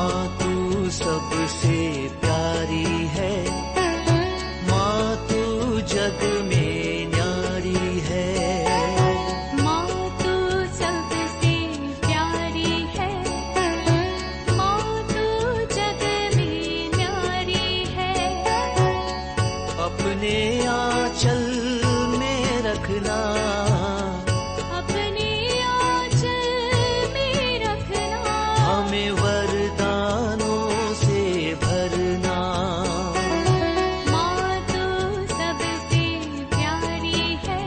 माँ तू सबसे प्यारी है, माँ तू जग में न्यारी है। माँ तू सबसे प्यारी है, माँ तू जग में न्यारी है। अपने आंचल में रखना, अपने आंचल में रखना। हमें वरदानों से भरना। माँ तू सबसे प्यारी है,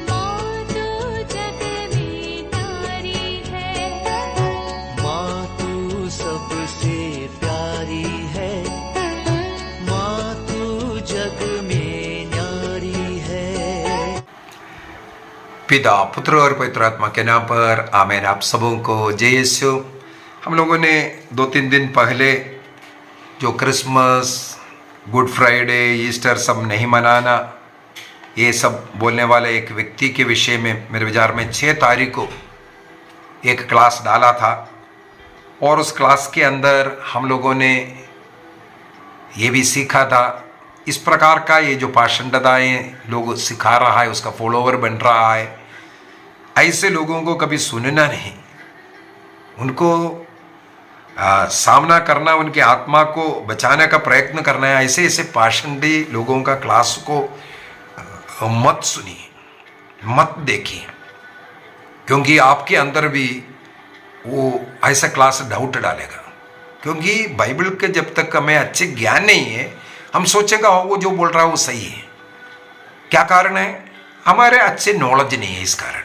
माँ तू जग में न्यारी है। माँ तू सबसे प्यारी है, माँ तू जग में न्यारी है। पिता, पुत्र और पवित्र आत्मा के नाम पर आमीन। आप सबों को जय यीशु। हम लोगों ने 2-3 दिन पहले जो क्रिसमस, गुड फ्राइडे, ईस्टर सब नहीं मनाना, ये सब बोलने वाले एक व्यक्ति के विषय में मेरे विचार में 6 तारीख को एक क्लास डाला था। और उस क्लास के अंदर हम लोगों ने ये भी सीखा था, इस प्रकार का ये जो पाषंडताएं लोग सिखा रहा है, उसका फॉलोवर बन रहा है, ऐसे लोगों को कभी सुनना नहीं, उनको सामना करना, उनकी आत्मा को बचाने का प्रयत्न करना है। ऐसे ऐसे पाषंडी लोगों का क्लास को मत सुनिए, मत देखिए, क्योंकि आपके अंदर भी वो ऐसा क्लास डाउट डालेगा। क्योंकि बाइबल के जब तक हमें अच्छे ज्ञान नहीं है, हम सोचेंगे वो जो बोल रहा है वो सही है। क्या कारण है? हमारे अच्छे नॉलेज नहीं है इस कारण।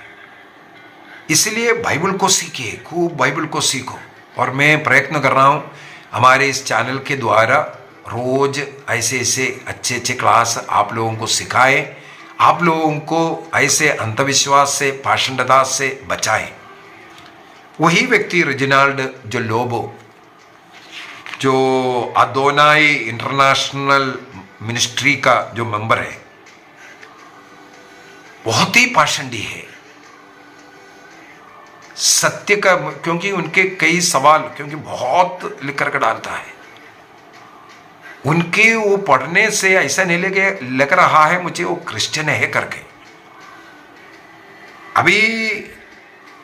इसलिए बाइबल को सीखिए, खूब बाइबल को सीखो। और मैं प्रयत्न कर रहा हूँ हमारे इस चैनल के द्वारा रोज ऐसे ऐसे अच्छे अच्छे क्लास आप लोगों को सिखाए, आप लोगों को ऐसे अंधविश्वास से, पाषंडता से बचाए। वही व्यक्ति रेजिनाल्ड जो लोबो, जो अदोनाई इंटरनेशनल मिनिस्ट्री का जो मेंबर है, बहुत ही पाषंडी है सत्य का। क्योंकि उनके कई सवाल, क्योंकि बहुत लिख करके डालता है, उनके वो पढ़ने से ऐसा नहीं लग रहा है मुझे वो क्रिश्चियन है करके। अभी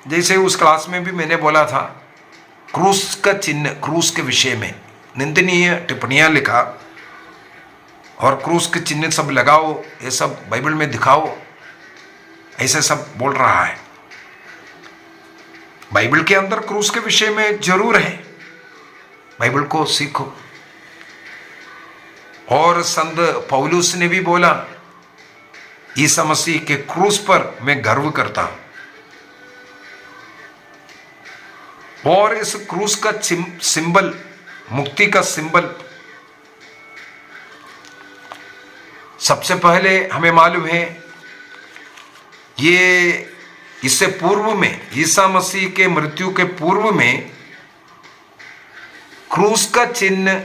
जैसे उस क्लास में भी मैंने बोला था, क्रूस का चिन्ह, क्रूस के विषय में निंदनीय टिप्पणियां लिखा, और क्रूस के चिन्ह सब लगाओ, ये सब बाइबल में दिखाओ, ऐसे सब बोल रहा है। बाइबल के अंदर क्रूस के विषय में जरूर है, बाइबल को सीखो। और संत पौलुस ने भी बोला, ईसा मसीह के क्रूस पर मैं गर्व करता हूं। और इस क्रूस का सिंबल, मुक्ति का सिंबल, सबसे पहले हमें मालूम है, ये इससे पूर्व में, ईसा मसीह के मृत्यु के पूर्व में क्रूस का चिन्ह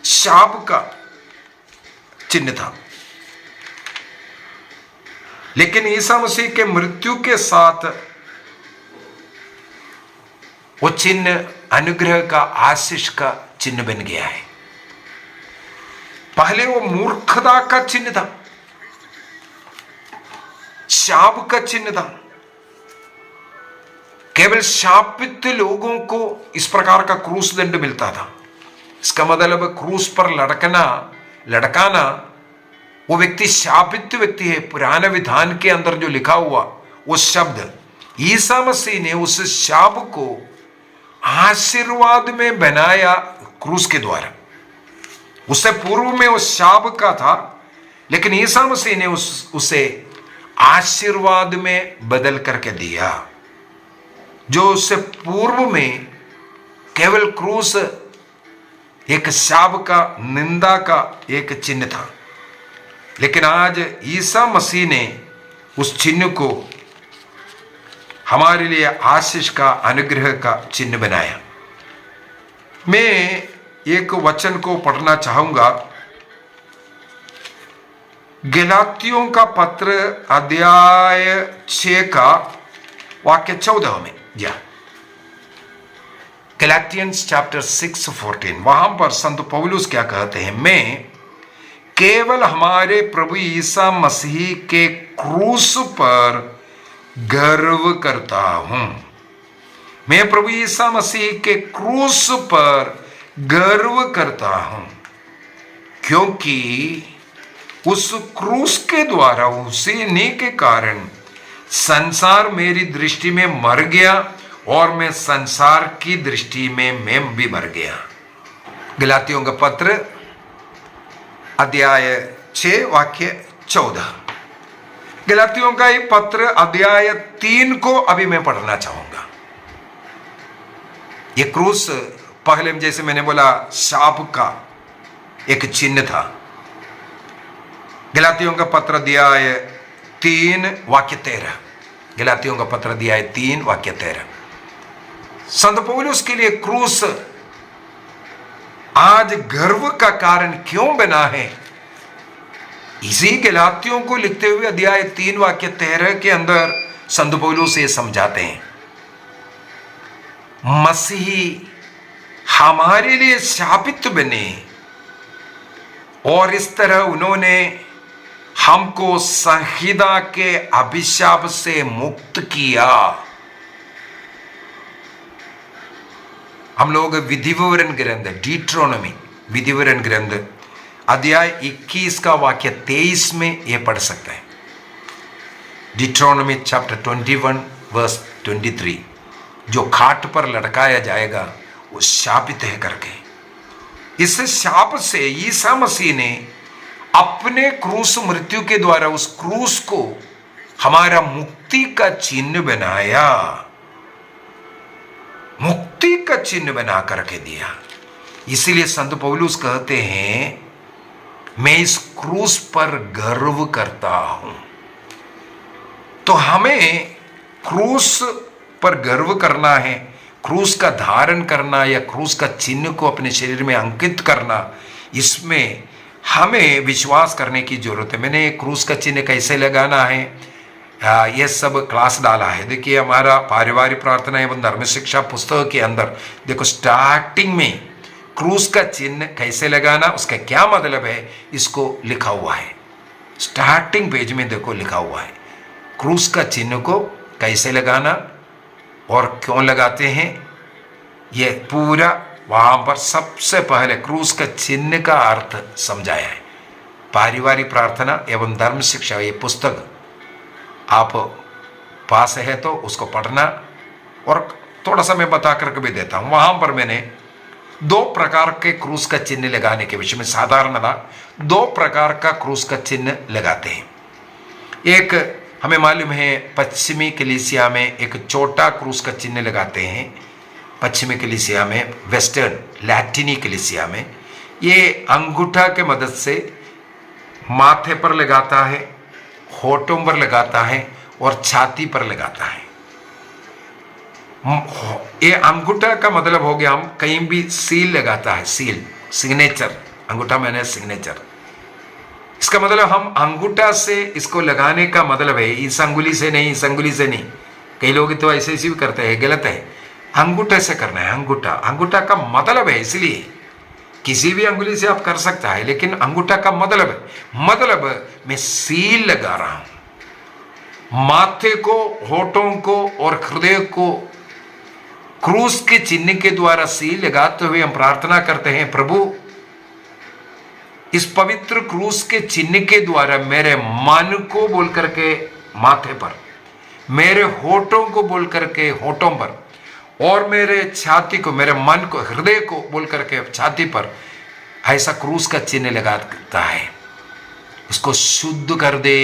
शाप का चिन्ह था। लेकिन ईसा मसीह के मृत्यु के साथ वो चिन्ह अनुग्रह का, आशीष का चिन्ह बन गया है। पहले वो मूर्खता का चिन्ह था, शाप का चिन्ह था। केवल शापित लोगों को इस प्रकार का क्रूस दंड मिलता था। इसका मतलब क्रूस पर लटकाना, वो व्यक्ति शापित व्यक्ति है। पुराने विधान के अंदर जो लिखा हुआ वो शब्द, ईसा मसीह ने उस शाप को आशीर्वाद में बनाया क्रूस के द्वारा। उससे पूर्व में वो शाप का था, लेकिन ईसा मसीह ने उसे आशीर्वाद में बदल करके दिया। जो उससे पूर्व में केवल क्रूस एक शाप का, निंदा का एक चिन्ह था, लेकिन आज ईसा मसीह ने उस चिन्ह को हमारे लिए आशीष का, अनुग्रह का चिन्ह बनाया। मैं एक वचन को पढ़ना चाहूंगा, गलातियों का पत्र अध्याय 6 का वाक्य 14 में। गलातियंस चैप्टर 6:14, वहां पर संत पौलुस क्या कहते हैं, मैं केवल हमारे प्रभु ईसा मसीह के क्रूस पर गर्व करता हूं। मैं प्रभु ईसा मसीह के क्रूस पर गर्व करता हूं, क्योंकि उस क्रूस के द्वारा, उसी ने के कारण संसार मेरी दृष्टि में मर गया और मैं संसार की दृष्टि में मैं भी मर गया। गलातियों का पत्र अध्याय 6 वाक्य 14। गलातियों का ये पत्र अध्याय 3 को अभी मैं पढ़ना चाहूंगा। ये क्रूस पहले जैसे मैंने बोला शाप का एक चिन्ह था। गलातियों का पत्र अध्याय 3 वाक्य 13। गलातियों का पत्र अध्याय 3 वाक्य 13। संत पौलुस के लिए क्रूस आज गर्व का कारण क्यों बना है, इसी गलातियों को लिखते हुए अध्याय 3 वाक्य 13 के अंदर संत पौलुस ये समझाते हैं, मसीह हमारे लिए शापित बने और इस तरह उन्होंने हमको संहिता के अभिशाप से मुक्त किया। हम लोग विधिविवरण ग्रंथ, डिट्रोनॉमी विधिविवरण ग्रंथ अध्याय 21 का वाक्य 23 में यह पढ़ सकते हैं। डिट्रोनॉमी चैप्टर 21 वर्स 23, जो खाट पर लटकाया जाएगा वो शापित है करके। इस शाप से ईसा मसीह ने अपने क्रूस मृत्यु के द्वारा उस क्रूस को हमारा मुक्ति का चिन्ह बनाया, मुक्ति का चिन्ह बना करके दिया। इसीलिए संत पौलुस कहते हैं, मैं इस क्रूस पर गर्व करता हूं। तो हमें क्रूस पर गर्व करना है, क्रूस का धारण करना या क्रूस का चिन्ह को अपने शरीर में अंकित करना, इसमें हमें विश्वास करने की जरूरत है। मैंने क्रूस का चिन्ह कैसे लगाना है यह सब क्लास डाला है। देखिए हमारा पारिवारिक प्रार्थना एवं धर्म शिक्षा पुस्तक के अंदर देखो स्टार्टिंग में क्रूस का चिन्ह कैसे लगाना, उसका क्या मतलब है, इसको लिखा हुआ है। स्टार्टिंग पेज में देखो लिखा हुआ है क्रूस का चिन्ह को कैसे लगाना और क्यों लगाते हैं, यह पूरा वहां पर सबसे पहले क्रूस का चिन्ह का अर्थ समझाया है। पारिवारिक प्रार्थना एवं धर्म शिक्षा ये पुस्तक आप पास है तो उसको पढ़ना, और थोड़ा सा मैं बता करके भी देता हूं। वहां पर मैंने 2 प्रकार के क्रूस का चिन्ह लगाने के विषय में साधारणतः 2 प्रकार का क्रूस का चिन्ह लगाते हैं। एक हमें मालूम है पश्चिमी कलीसिया में एक छोटा क्रूस का चिन्ह लगाते हैं। पश्चिमी कलीसिया में, वेस्टर्न लैटिनी कलीसिया में ये अंगूठा के मदद से माथे पर लगाता है, होठों पर लगाता है और छाती पर लगाता है। ये अंगूठा का मतलब हो गया, हम कहीं भी सील लगाता है, सील सिग्नेचर, अंगूठा मैंने सिग्नेचर। इसका मतलब हम अंगूठा से इसको लगाने का मतलब है, इस अंगुली से नहीं, इस अंगुली से नहीं। कई लोग तो ऐसे भी करते हैं, गलत है। अंगूठे से करना है, अंगूठा, अंगूठा का मतलब है, इसलिए किसी भी अंगुली से आप कर सकता है, लेकिन अंगूठा का मतलब मैं सील लगा रहा हूं। माथे को, होठों को और हृदय को क्रूस के चिन्ह के द्वारा सील लगाते हुए हम प्रार्थना करते हैं, प्रभु इस पवित्र क्रूस के चिन्ह के द्वारा मेरे मन को बोल करके माथे पर, मेरे होठों को बोल करके होठों पर, और मेरे छाती को, मेरे मन को, हृदय को बोल करके छाती पर ऐसा क्रूस का चिन्ह लगाता है। उसको शुद्ध कर दे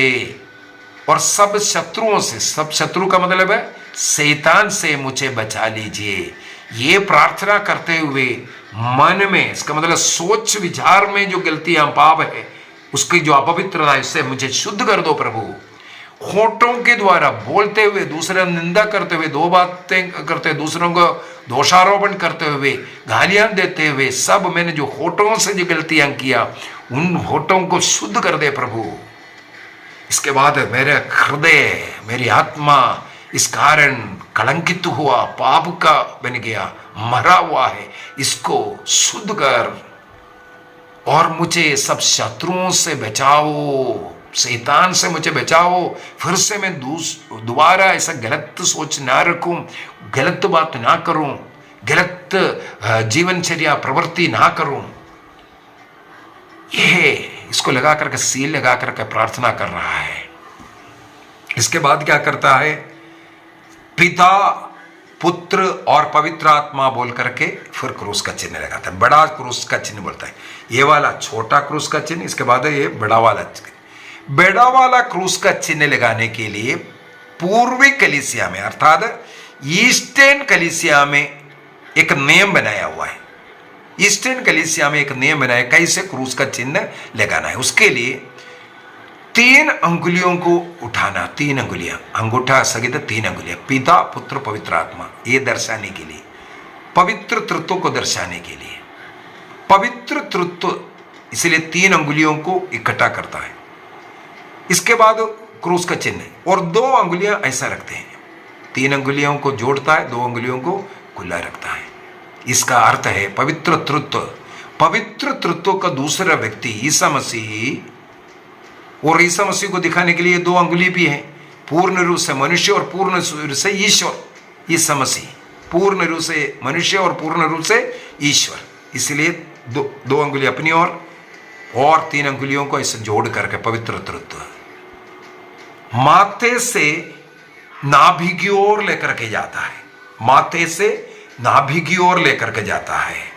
और सब शत्रुओं से, सब शत्रु का मतलब है शैतान से मुझे बचा लीजिए। ये प्रार्थना करते हुए मन में, इसका मतलब सोच विचार में जो गलतियां पाप है, उसकी जो अपवित्रता है, उससे मुझे शुद्ध कर दो प्रभु। होठों के द्वारा बोलते हुए, दूसरे निंदा करते हुए, 2 बातें करते हुए, दूसरों को दोषारोपण करते हुए, गालियां देते हुए, सब मैंने जो होठों से जो गलतियां किया, उन होठों को शुद्ध कर दे प्रभु। इसके बाद मेरे हृदय, मेरी आत्मा इस कारण कलंकित हुआ, पाप का बन गया, मरा हुआ है, इसको शुद्ध कर और मुझे सब शत्रुओं से बचाओ, शैतान से मुझे बचाओ, फिर से मैं दोबारा ऐसा गलत सोच ना रखूं, गलत बात ना करूं, गलत जीवनचर्या प्रवृत्ति ना करूं। यह इसको लगा करके, सील लगा करके प्रार्थना कर रहा है। इसके बाद क्या करता है? पिता, पुत्र और पवित्र आत्मा बोल करके फिर क्रूस का चिन्ह लगाता है। बड़ा क्रूस का चिन्ह बोलता है, ये वाला छोटा क्रूस का चिन्ह, इसके बाद ये बड़ा वाला चिन्ह। बड़ा वाला क्रूस का चिन्ह लगाने के लिए पूर्वी कलीसिया में अर्थात ईस्टर्न कलीसिया में एक नियम बनाया हुआ है। ईस्टर्न कलीसिया में एक नियम बनाया कैसे क्रूस का चिन्ह लगाना है। उसके लिए 3 अंगुलियों को उठाना, 3 अंगुलियां, अंगूठा सहित 3 अंगुलियां, पिता, पुत्र, पवित्र आत्मा, ये दर्शाने के लिए, पवित्र तृत्व को दर्शाने के लिए। पवित्र तृत्व इसलिए 3 अंगुलियों को इकट्ठा करता है। इसके बाद क्रूस का चिन्ह और 2 अंगुलियां ऐसा रखते हैं, 3 अंगुलियों को जोड़ता है, 2 अंगुलियों को खुला रखता है। इसका अर्थ है पवित्र तृत्व। पवित्र तृत्व का दूसरा व्यक्ति ईसा मसीह, और ईसा मसीह को दिखाने के लिए 2 अंगुली भी है, पूर्ण रूप से मनुष्य और पूर्ण रूप से ईश्वर। ईसा मसीह पूर्ण रूप से मनुष्य और पूर्ण रूप से ईश्वर, इसलिए 2 अंगुली अपनी ओर और 3 अंगुलियों को ऐसे जोड़ करके पवित्र तृत्व माथे से नाभि की ओर लेकर के जाता है। माथे से नाभि की ओर लेकर के जाता है।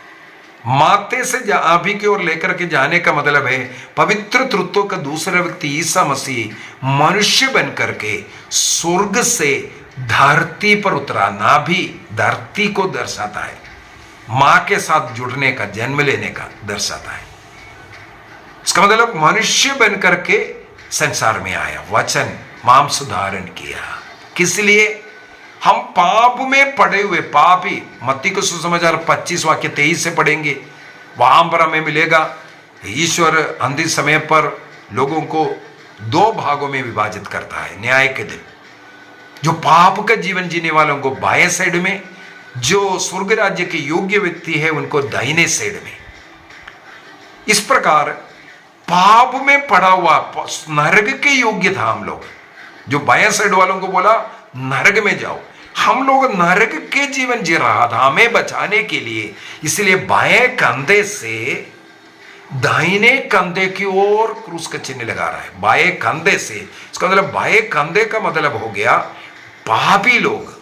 माथे से नाभि की ओर लेकर के जाने का मतलब है पवित्र तृत्व का दूसरा व्यक्ति ईसा मसीह मनुष्य बन करके स्वर्ग से धरती पर उतरा। नाभि धरती को दर्शाता है, मां के साथ जुड़ने का, जन्म लेने का दर्शाता है। इसका मतलब मनुष्य बन करके संसार में आया, वचन मांस धारण किया। किस लिए? हम पाप में पड़े हुए पापी, मत्ती को सुसमाचार 25 वाक्य 23 से पढ़ेंगे, वहां पर हमें मिलेगा ईश्वर अंतिम समय पर लोगों को 2 भागों में विभाजित करता है न्याय के दिन। जो पाप का जीवन जीने वालों को बाएं साइड में, जो स्वर्ग राज्य के योग्य व्यक्ति है उनको दाहिने साइड में। इस प्रकार पाप में पड़ा हुआ नरक के योग्य था हम लोग। जो बाएं साइड वालों को बोला नरक में जाओ, हम लोग नरक के जीवन जी रहा था हमें बचाने के लिए। इसलिए बाएं कंधे से दाहिने कंधे की ओर क्रूस का चिन्ह लगा रहा है। बाएं कंधे से, इसका मतलब बाएं कंधे का मतलब हो गया पापी लोग,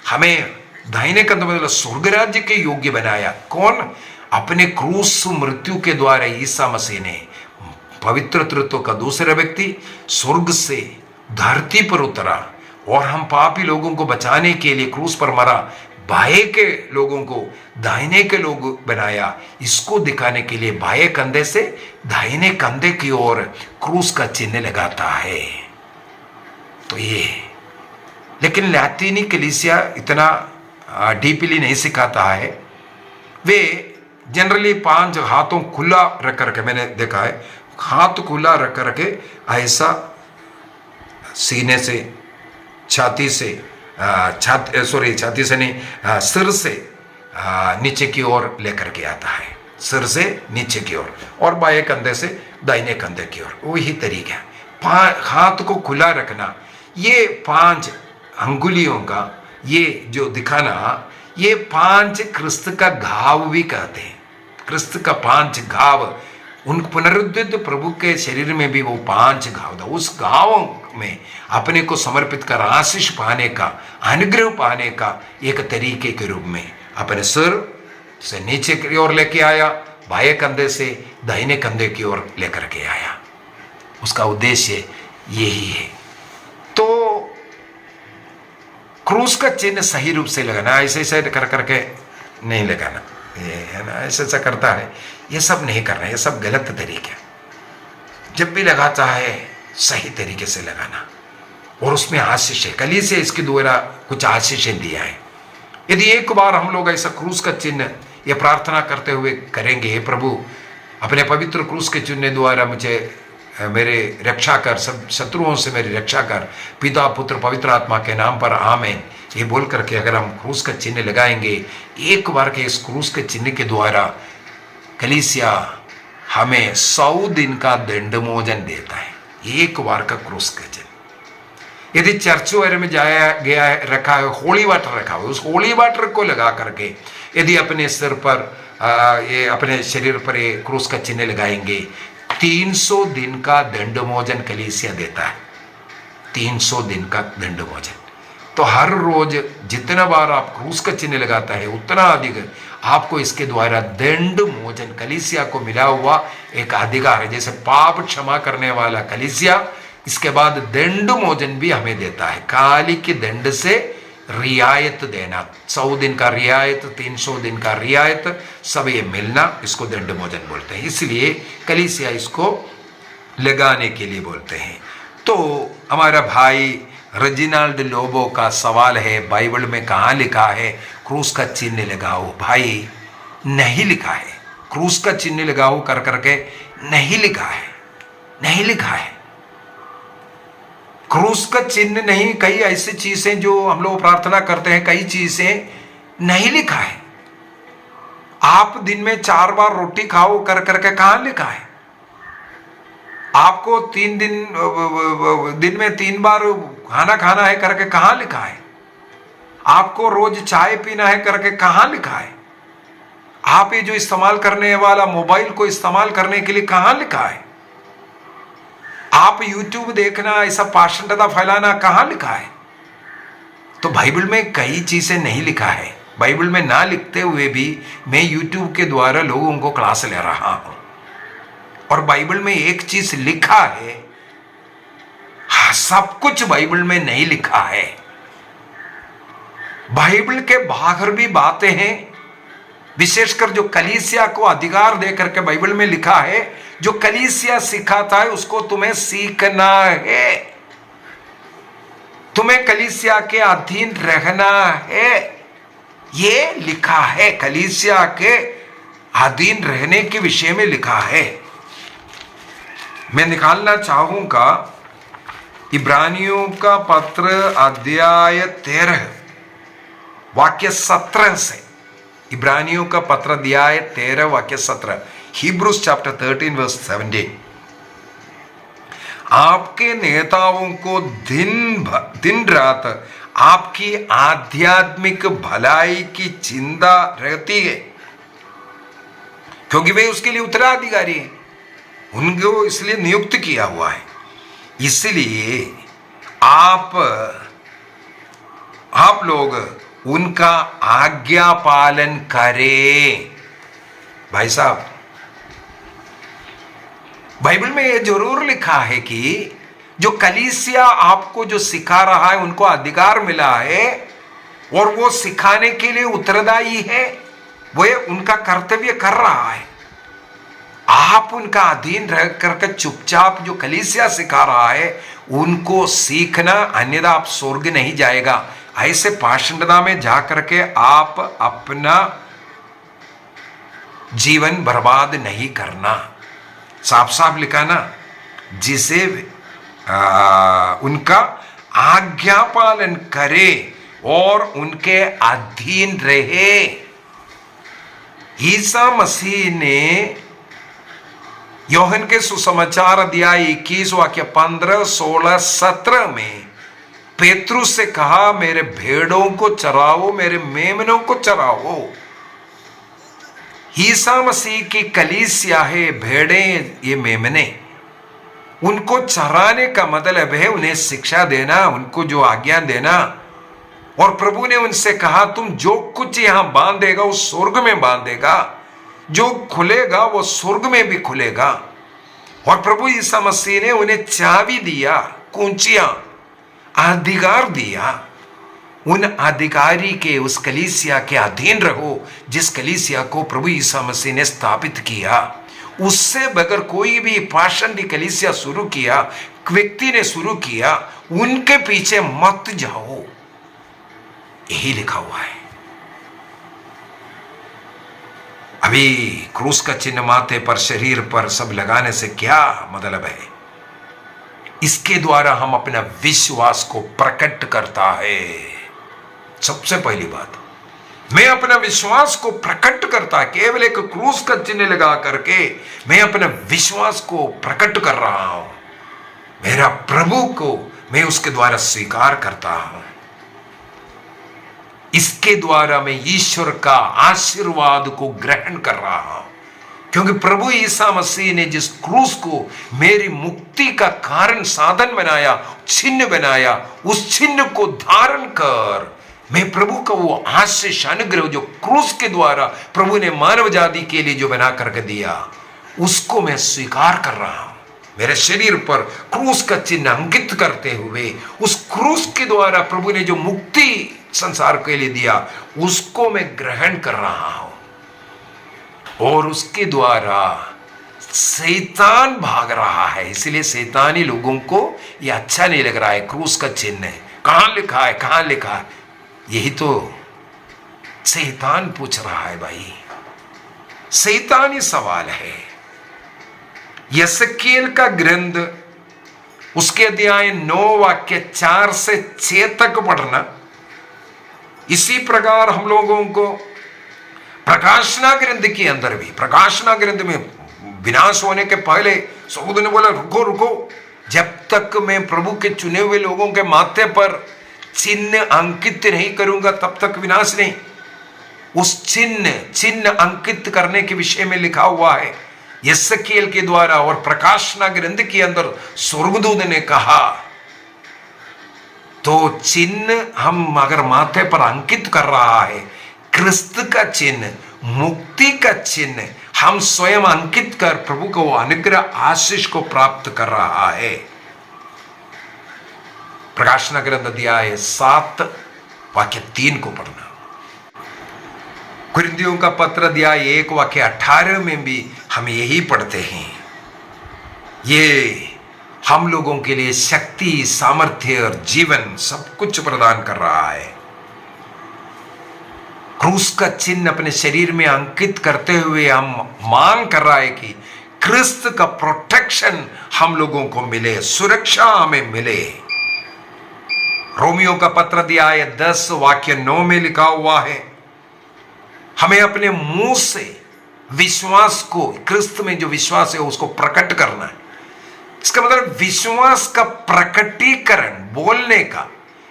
हमें दाहिने कंधे मतलब स्वर्ग राज्य के योग्य बनाया। कौन? अपने क्रूस मृत्यु के द्वारा ईसा मसीह ने, पवित्र तृत्व का दूसरा व्यक्ति स्वर्ग से धरती पर उतरा और हम पापी लोगों को बचाने के लिए क्रूस पर मरा। बाएं के लोगों को दाहिने के लोग बनाया। इसको दिखाने के लिए बाएं कंधे से दाहिने कंधे की ओर क्रूस का चिन्ह लगाता है। तो ये, लेकिन लैतीनी कलीसिया इतना डीपली नहीं सिखाता है। वे जनरली 5 हाथों खुला रख करके, मैंने देखा है, हाथ खुला रख करके ऐसा सीने से, छाती से, छाती से नहीं, सिर से नीचे की ओर लेकर के आता है, सिर से नीचे की ओर और बाएं कंधे से दाहिने कंधे की ओर। वही तरीका है हाथ को खुला रखना। ये 5 अंगुलियों का ये जो दिखाना, ये 5 क्रिस्त का घाव भी कहते हैं। क्रिस्त का 5 घाव, उन पुनरुद्धित प्रभु के शरीर में भी वो 5 घाव था। उस घाव में अपने को समर्पित कर आशीष पाने का, अनुग्रह पाने का एक तरीके के रूप में अपने सिर से नीचे की ओर लेके आया, बाएं कंधे से दाहिने कंधे की ओर लेकर के आया। उसका उद्देश्य यही है। तो क्रूस का चिन्ह सही रूप से लगाना, ऐसे ऐसे कर करके नहीं लगाना, ये है ना, ऐसा ऐसा करता है, ये सब नहीं करना, ये सब गलत तरीके। जब भी लगाता है सही तरीके से लगाना और उसमें आशीष है। कलीसिया इसके द्वारा कुछ आशीषें दिया है। यदि एक बार हम लोग ऐसा क्रूस का चिन्ह ये प्रार्थना करते हुए करेंगे, हे प्रभु अपने पवित्र क्रूस के चिन्ह द्वारा मुझे मेरे रक्षा कर, सब शत्रुओं से मेरी रक्षा कर, पिता पुत्र पवित्र आत्मा के नाम पर आमीन। ये बोल करके अगर हम क्रूस का चिन्ह लगाएंगे, एक बार के इस क्रूस के चिन्ह के द्वारा कलीसिया हमें 100 दिन का दंडमोचन देता है। एक बार का क्रूस का चिन्ह। यदि चर्च वगैरह में जाया गया है, रखा है, होली वाटर रखा हुआ, उस होली वाटर को लगा करके यदि अपने सिर पर ये अपने शरीर पर ये क्रूस का चिन्ह लगाएंगे, 300 दिन का दंडमोचन कलीसिया देता है। 300 दिन का दंडमोचन। तो हर रोज जितना बार आप क्रूस का चिन्ह लगाता है उतना अधिक आपको इसके द्वारा दंड मोचन कलीसिया को मिला हुआ एक अधिकार है। जैसे पाप क्षमा करने वाला कलीसिया, इसके बाद दंड मोचन भी हमें देता है। काली के दंड से रियायत देना, 100 दिन का रियायत, 300 दिन का रियायत, सब ये मिलना, इसको दंड मोचन बोलते हैं। इसलिए कलीसिया इसको लगाने के लिए बोलते हैं। तो हमारा भाई रेजिनाल्ड लोबो का सवाल है, बाइबल में कहाँ लिखा है क्रूस का चिन्ह लगाओ? भाई नहीं लिखा है, क्रूस का चिन्ह लगाओ कर करके नहीं लिखा है, नहीं लिखा है। क्रूस का चिन्ह नहीं, कई ऐसी चीजें जो हम लोग प्रार्थना करते हैं, कई चीजें नहीं लिखा है। आप दिन में 4 बार रोटी खाओ कर करके कहाँ लिखा है? आपको दिन में 3 बार खाना खाना है करके कहाँ लिखा है? आपको रोज चाय पीना है करके कहाँ लिखा है? आप ये जो इस्तेमाल करने वाला मोबाइल को इस्तेमाल करने के लिए कहाँ लिखा है? आप YouTube देखना, ऐसा पाषंडता फैलाना कहाँ लिखा है? तो बाइबल में कई चीजें नहीं लिखा है। बाइबल में ना लिखते हुए भी मैं YouTube के द्वारा लोगों को क्लास ले रहा हूं, और बाइबल में एक चीज लिखा है। हाँ, सब कुछ बाइबल में नहीं लिखा है। बाइबल के बाहर भी बातें हैं, विशेषकर जो कलीसिया को अधिकार दे करके बाइबल में लिखा है। जो कलीसिया सिखाता है उसको तुम्हें सीखना है, तुम्हें कलीसिया के अधीन रहना है, ये लिखा है। कलीसिया के अधीन रहने के विषय में लिखा है। मैं निकालना चाहूंगा इब्रानियों का पत्र अध्याय 13 वाक्य 17 से। इब्रानियों का पत्र अध्याय 13 वाक्य 17। Hebrews chapter 13 verse 17। आपके नेताओं को दिन रात आपकी आध्यात्मिक भलाई की चिंता रहती है, क्योंकि वे उसके लिए उत्तराधिकारी हैं, उनको इसलिए नियुक्त किया हुआ है। इसलिए आप लोग उनका आज्ञा पालन करें। भाई साहब, बाइबल में यह जरूर लिखा है कि जो कलीसिया आपको जो सिखा रहा है, उनको अधिकार मिला है और वो सिखाने के लिए उत्तरदायी है, वो उनका कर्तव्य कर रहा है। आप उनका अधीन रह करके चुपचाप जो कलीसिया सिखा रहा है उनको सीखना, अन्यथा आप स्वर्ग नहीं जाएगा। ऐसे पाषंडता में जा करके आप अपना जीवन बर्बाद नहीं करना। साफ साफ लिखा ना, जिसे उनका आज्ञा पालन करे और उनके अधीन रहे। ईसा मसीह ने योहन के सुसमाचार अध्याय 21 वाक्य 15, 16, 17 में पेतरुस से कहा, मेरे भेड़ों को चराओ, मेरे मेमनों को चराओ। ईसा मसीह की कलीसिया है भेड़ें, ये मेमने। उनको चराने का मतलब है उन्हें शिक्षा देना, उनको जो आज्ञा देना। और प्रभु ने उनसे कहा, तुम जो कुछ यहां बांधेगा वो स्वर्ग में बांधेगा, जो खुलेगा वो स्वर्ग में भी खुलेगा। और प्रभु ईसा मसीह ने उन्हें चाबी दिया, कुंचियां, अधिकार दिया। उन अधिकारी के उस कलीसिया के अधीन रहो जिस कलीसिया को प्रभु ईसा मसीह ने स्थापित किया। उससे बगैर कोई भी पाषंडी कलीसिया शुरू किया, व्यक्ति ने शुरू किया, उनके पीछे मत जाओ, यही लिखा हुआ है। अभी क्रूस का चिन्ह माथे पर, शरीर पर सब लगाने से क्या मतलब है? इसके द्वारा हम अपना विश्वास को प्रकट करता है। सबसे पहली बात, मैं अपना विश्वास को प्रकट करता, केवल एक क्रूस का चिन्ह लगा करके मैं अपना विश्वास को प्रकट कर रहा हूं। मेरा प्रभु को मैं उसके द्वारा स्वीकार करता हूं। इसके द्वारा मैं ईश्वर का आशीर्वाद को ग्रहण कर रहा हूं, क्योंकि प्रभु ईसा मसीह ने जिस क्रूस को मेरी मुक्ति का कारण साधन बनाया, चिन्ह बनाया, उस चिन्ह को धारण कर मैं प्रभु का वो आशीष अनुग्रह जो क्रूस के द्वारा प्रभु ने मानव जाति के लिए जो बना करके दिया, उसको मैं स्वीकार कर रहा हूं। मेरे शरीर पर क्रूस का चिन्ह अंकित करते हुए उस क्रूस के द्वारा प्रभु ने जो मुक्ति संसार के लिए दिया, उसको मैं ग्रहण कर रहा हूं। और उसके द्वारा शैतान भाग रहा है। इसलिए शैतानी लोगों को यह अच्छा नहीं लग रहा है। क्रूस का चिन्ह कहां लिखा है, कहां लिखा है, यही तो शैतान पूछ रहा है भाई। शैतानी सवाल है। यसेकेल का ग्रंथ उसके अध्याय 9 वाक्य 4 से 6 तक पढ़ना। इसी प्रकार हम लोगों को प्रकाशना ग्रंथ के अंदर भी, प्रकाशना ग्रंथ में विनाश होने के पहले सऊद ने बोला रुको रुको, जब तक मैं प्रभु के चुने हुए लोगों के माथे पर चिन्ह अंकित नहीं करूंगा तब तक विनाश नहीं। उस चिन्ह अंकित करने के विषय में लिखा हुआ है यसेकेल के द्वारा। और प्रकाशना ग्रंथ के अंदर स्वर्गदूत ने कहा, तो चिन्ह हम अगर माथे पर अंकित कर रहा है, क्रिस्त का चिन्ह, मुक्ति का चिन्ह हम स्वयं अंकित कर प्रभु को अनुग्रह आशीष को प्राप्त कर रहा है। प्रकाशना ग्रंथ अध्याय 7 वाक्य 3 को पढ़ना। कुरिन्थियों का पत्र अध्याय 1 वाक्य 18 में भी हम यही पढ़ते हैं। ये हम लोगों के लिए शक्ति, सामर्थ्य और जीवन सब कुछ प्रदान कर रहा है। क्रूस का चिन्ह अपने शरीर में अंकित करते हुए हम मांग कर रहा है कि क्रिस्त का प्रोटेक्शन हम लोगों को मिले, सुरक्षा हमें मिले। रोमियो का पत्र अध्याय 10 वाक्य 9 में लिखा हुआ है, हमें अपने मुंह से विश्वास को, क्रिस्त में जो विश्वास है उसको प्रकट करना है। इसका मतलब विश्वास का प्रकटीकरण, बोलने का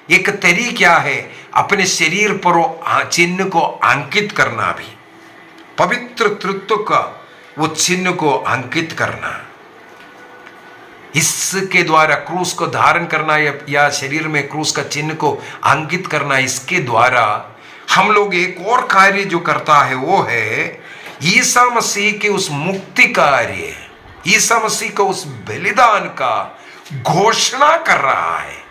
एक तरीका है अपने शरीर पर वो चिन्ह को अंकित करना भी, पवित्र तृत्व का वो चिन्ह को अंकित करना। इसके द्वारा क्रूस को धारण करना या शरीर में क्रूस का चिन्ह को अंकित करना, इसके द्वारा हम लोग एक और कार्य जो करता है वो है ईसा मसीह के उस मुक्ति कार्य, ईसा मसीह का उस बलिदान का घोषणा कर रहा है।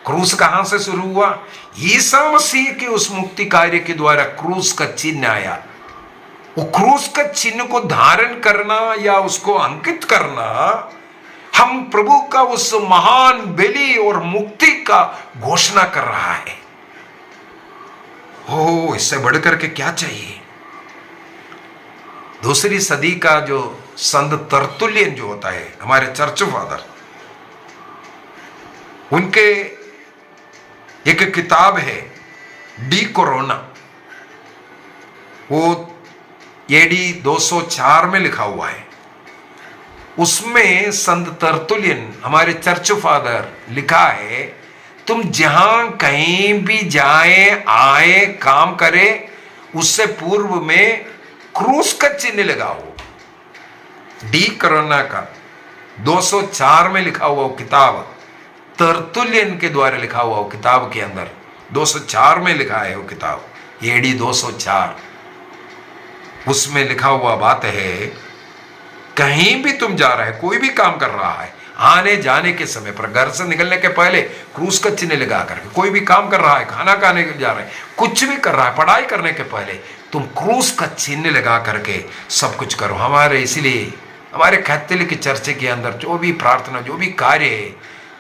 क्रूस कहां से शुरू हुआ? ईसा मसीह के उस मुक्ति कार्य के द्वारा क्रूस का चिन्ह आया। वो क्रूस का चिन्ह को धारण करना या उसको अंकित करना, हम प्रभु का उस महान बलि और मुक्ति का घोषणा कर रहा है। हो, इससे बढ़कर के क्या चाहिए? दूसरी सदी का जो संत तरतुल्यन जो होता है, हमारे चर्च फादर, उनके एक किताब है डी कोरोना, वो एडी 204 में लिखा हुआ है। उसमें संत तरतुल्यन, हमारे चर्च फादर, लिखा है तुम जहां कहीं भी जाए, आए, काम करे, उससे पूर्व में क्रूस का चिन्ह लगाओ। डी कोरोना का 204 में लिखा हुआ वो किताब, तरतुल्यन के द्वारा लिखा हुआ वो किताब के अंदर 204 में लिखा है वो किताब, एडी 204। उसमें लिखा हुआ बात है, कहीं भी तुम जा रहे, कोई भी काम कर रहा है, आने जाने के समय पर, घर से निकलने के पहले क्रूस का चिन्ह लगा करके, कोई भी काम कर रहा है, खाना खाने के जा रहे है, कुछ भी कर रहा है, पढ़ाई करने के पहले तुम क्रूस का चिन्ह लगा करके सब कुछ करो। हमारे इसलिए हमारे कैथोलिक चर्च के अंदर जो भी प्रार्थना, जो भी कार्य है,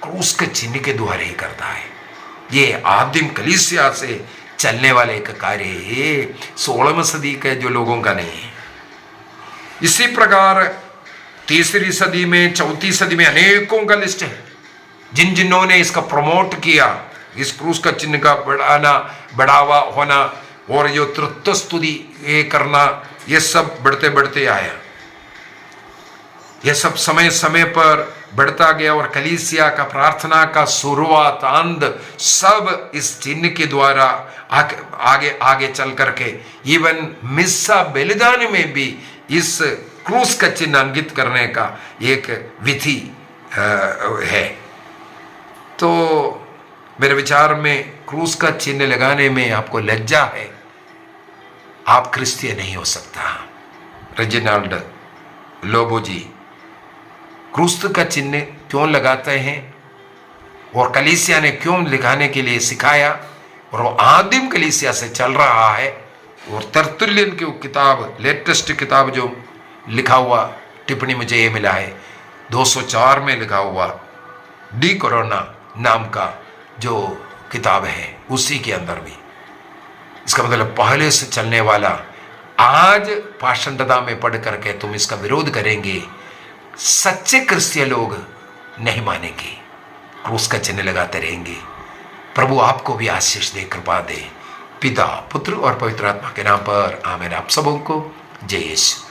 क्रूस के चिन्ह के द्वारा ही करता है। ये आदिम कलीसिया से चलने वाले एक कार्य है, 16वीं सदी के जो लोगों का नहीं है। इसी प्रकार तीसरी सदी में, चौथी सदी में अनेकों का लिस्ट है जिन्होंने इसका प्रमोट किया, इस क्रूस का चिन्ह का बढ़ावा होना और जो तृत्व स्तुति ये करना, ये सब बढ़ते बढ़ते आया। ये सब समय समय पर बढ़ता गया और कलीसिया का प्रार्थना का शुरुआत अंत सब इस चिन्ह के द्वारा आगे आगे चल करके इवन मिस्सा बलिदान में भी इस क्रूस का चिन्ह अंकित करने का एक विधि है। तो मेरे विचार में क्रूस का चिन्ह लगाने में आपको लज्जा है, आप क्रिश्चियन नहीं हो सकता। रेजिनाल्ड लोबो जी क्रूस का चिन्ह क्यों लगाते हैं और कलीसिया ने क्यों लिखाने के लिए सिखाया, और वो आदिम कलीसिया से चल रहा है। और तरतुल्यन की किताब, लेटेस्ट किताब जो लिखा हुआ टिप्पणी मुझे ये मिला है 204 में लिखा हुआ डी कोरोना नाम का जो किताब है, उसी के अंदर भी इसका मतलब पहले से चलने वाला आज पाषंडता में पढ़ करके तुम इसका विरोध करेंगे, सच्चे क्रिश्चियन लोग नहीं मानेंगे, क्रूस का चिन्ह लगाते रहेंगे। प्रभु आपको भी आशीष दे, कृपा दे, पिता पुत्र और पवित्र आत्मा के नाम पर आमीन। आप सबों को जय यीशु।